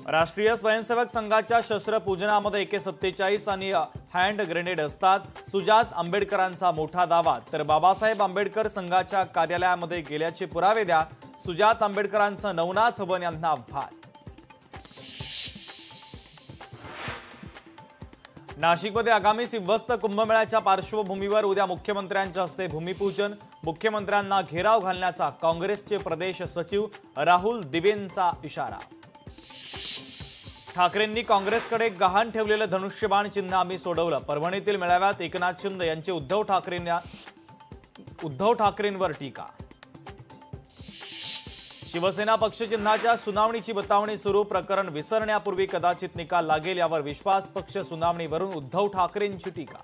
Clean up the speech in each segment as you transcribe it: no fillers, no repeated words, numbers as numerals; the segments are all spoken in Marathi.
राष्ट्रीय स्वयंसेवक संघाच्या शस्त्रपूजनामध्ये AK-47 आणि हँड ग्रेनेड असतात। सुजात आंबेडकरांचा मोठा दावा। तर बाबासाहेब आंबेडकर संघाच्या कार्यालयामध्ये गेल्याचे पुरावे द्या। सुजात आंबेडकरांचा नवनाथ वन यांना आव्हान। नाशिकमध्ये आगामी सिंहस्थ कुंभमेळ्याच्या पार्श्वभूमीवर उद्या मुख्यमंत्र्यांच्या हस्ते भूमिपूजन। मुख्यमंत्र्यांना घेराव घालण्याचा काँग्रेसचे प्रदेश सचिव राहुल दिवेंचा इशारा। ठाकरेंनी काँग्रेसकडे गहाण ठेवलेलं धनुष्यबाण चिन्ह आम्ही सोडवलं। परभणीतील मेळाव्यात एकनाथ शिंदे यांची उद्धव ठाकरेंवर टीका। शिवसेना पक्षचिन्हाच्या सुनावणीची बतावणी सुरू। प्रकरण विसरण्यापूर्वी कदाचित निकाल लागेल यावर विश्वास। पक्ष सुनावणीवरून उद्धव ठाकरेंची टीका।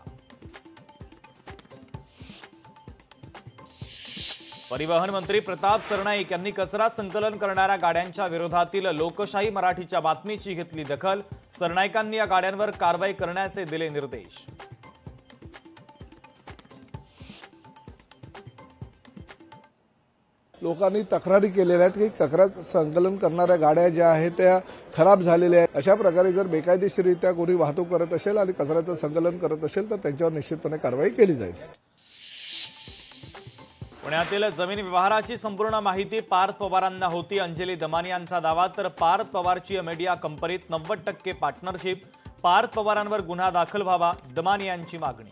परिवहन मंत्री प्रताप सरनाईक यांनी कचरा संकलन करणाऱ्या गाड्यांच्या विरोधातील लोकशाही मराठीच्या बातमीची घेतली दखल। सरनाईकांनी या गाड्यांवर कारवाई करण्याचे दिले निर्देश। लोकांनी तक्रारी केलेल्या आहेत की कचरा संकलन करणाऱ्या गाड्या ज्या आहेत त्या खराब झालेल्या आहेत। अशा प्रकारे जर बेकायदेशीररित्या कोणी वाहतूक करत असेल आणि कचऱ्याचं संकलन करत असेल तर त्यांच्यावर निश्चितपणे कारवाई केली जाईल। पुण्यातील जमीन व्यवहाराची संपूर्ण माहिती पार्थ पवारांना होती। अंजली दमानी यांचा दावा। तर पार्थ पवारची मीडिया कंपनीत 90% पार्टनरशिप। पार्थ पवारांवर गुन्हा दाखल व्हावा, दमानी यांची मागणी।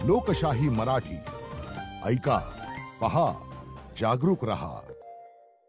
लोकशाही मराठी ऐका, पहा, जागरूक रहा।